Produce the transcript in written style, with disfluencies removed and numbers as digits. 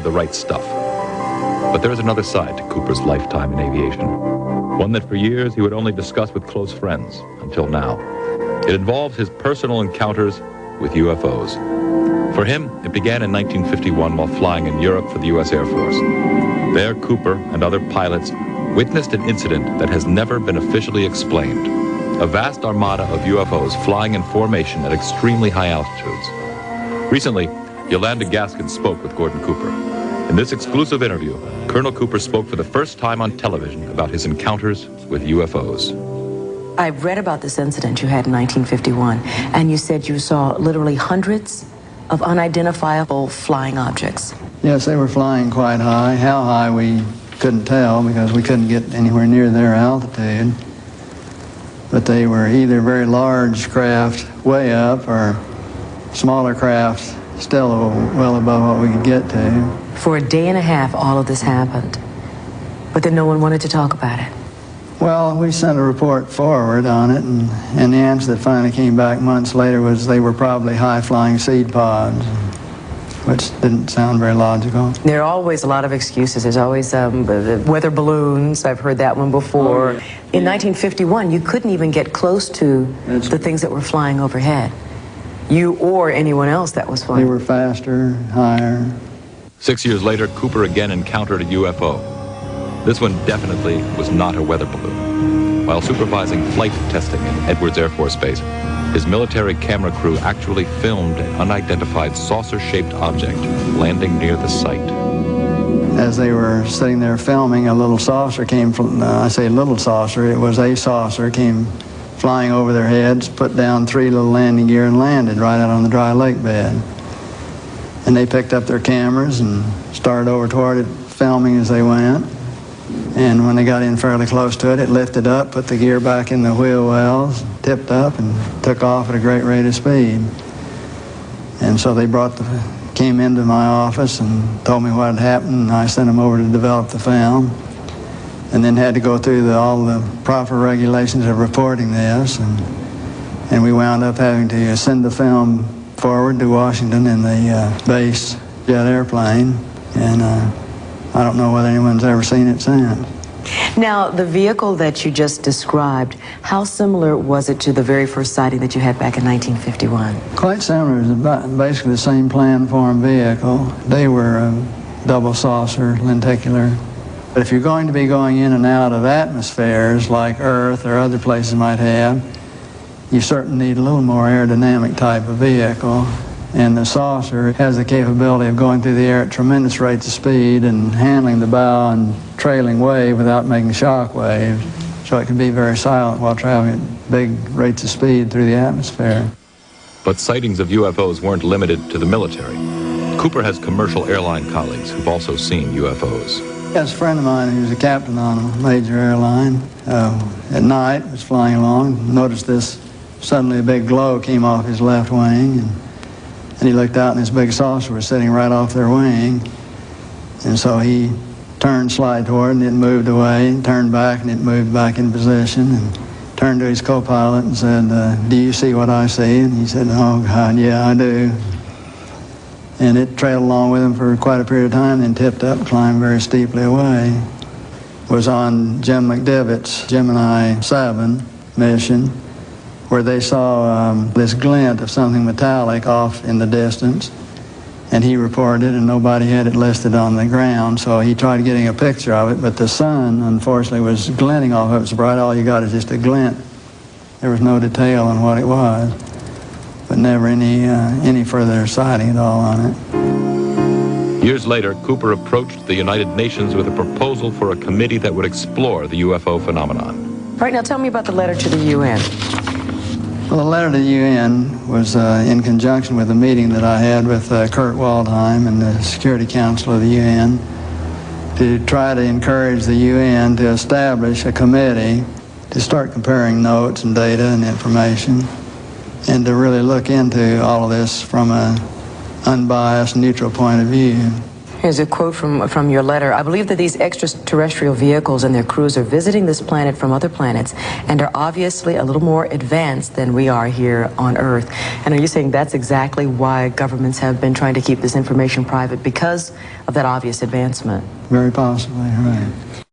the right stuff. But there is another side to Cooper's lifetime in aviation, one that for years he would only discuss with close friends, until now. It involves his personal encounters with UFOs. For him, it began in 1951 while flying in Europe for the U.S. Air Force. There, Cooper and other pilots witnessed an incident that has never been officially explained. A vast armada of UFOs flying in formation at extremely high altitudes. Recently, Yolanda Gaskin spoke with Gordon Cooper. In this exclusive interview, Colonel Cooper spoke for the first time on television about his encounters with UFOs. I've read about this incident you had in 1951, and you said you saw literally hundreds of unidentifiable flying objects. Yes, they were flying quite high. How high we couldn't tell because we couldn't get anywhere near their altitude. But they were either very large craft way up or smaller craft still well above what we could get to. For a day and a half, all of this happened. But then no one wanted to talk about it. Well, we sent a report forward on it, and the answer that finally came back months later was they were probably high-flying seed pods, which didn't sound very logical. There are always a lot of excuses. There's always weather balloons. I've heard that one before. In 1951, you couldn't even get close to the things that were flying overhead. You or anyone else that was flying. They were faster, higher. 6 years later, Cooper again encountered a UFO. This one definitely was not a weather balloon. While supervising flight testing in Edwards Air Force Base, his military camera crew actually filmed an unidentified saucer-shaped object landing near the site. As they were sitting there filming, a little saucer came from, I say little saucer, it was a saucer, came flying over their heads, put down 3 little landing gear and landed right out on the dry lake bed. And they picked up their cameras and started over toward it, filming as they went. And when they got in fairly close to it, it lifted up, put the gear back in the wheel wells, tipped up, and took off at a great rate of speed. And so they came into my office and told me what had happened, and I sent them over to develop the film. And then had to go through all the proper regulations of reporting this. And we wound up having to send the film forward to Washington in the base jet airplane. And I don't know whether anyone's ever seen it since. Now, the vehicle that you just described, how similar was it to the very first sighting that you had back in 1951? Quite similar. It was basically the same plan-form vehicle. They were a double saucer, lenticular. But if you're going to be going in and out of atmospheres like Earth or other places might have, you certainly need a little more aerodynamic type of vehicle. And the saucer has the capability of going through the air at tremendous rates of speed and handling the bow and trailing wave without making shock waves. So it can be very silent while traveling at big rates of speed through the atmosphere. But sightings of UFOs weren't limited to the military. Cooper has commercial airline colleagues who've also seen UFOs. Yes, a friend of mine who's a captain on a major airline, at night was flying along, noticed this, suddenly a big glow came off his left wing, and he looked out and this big saucer was sitting right off their wing. And so he turned, slide toward, and it moved away, and turned back, and it moved back in position, and turned to his co-pilot and said, do you see what I see? And he said, oh, God, yeah, I do. And it trailed along with him for quite a period of time, then tipped up, climbed very steeply away. Was on Jim McDivitt's Gemini 7 mission, where they saw this glint of something metallic off in the distance, and he reported, and nobody had it listed on the ground, so he tried getting a picture of it, but the sun, unfortunately, was glinting off of it so bright, all you got is just a glint. There was no detail on what it was, but never any further sighting at all on it. Years later, Cooper approached the United Nations with a proposal for a committee that would explore the UFO phenomenon. All right, now tell me about the letter to the UN. Well, the letter to the UN was in conjunction with a meeting that I had with Kurt Waldheim and the Security Council of the UN to try to encourage the UN to establish a committee to start comparing notes and data and information and to really look into all of this from an unbiased, neutral point of view. Here's a quote from your letter. I believe that these extraterrestrial vehicles and their crews are visiting this planet from other planets and are obviously a little more advanced than we are here on Earth. And are you saying that's exactly why governments have been trying to keep this information private, because of that obvious advancement? Very possibly, right.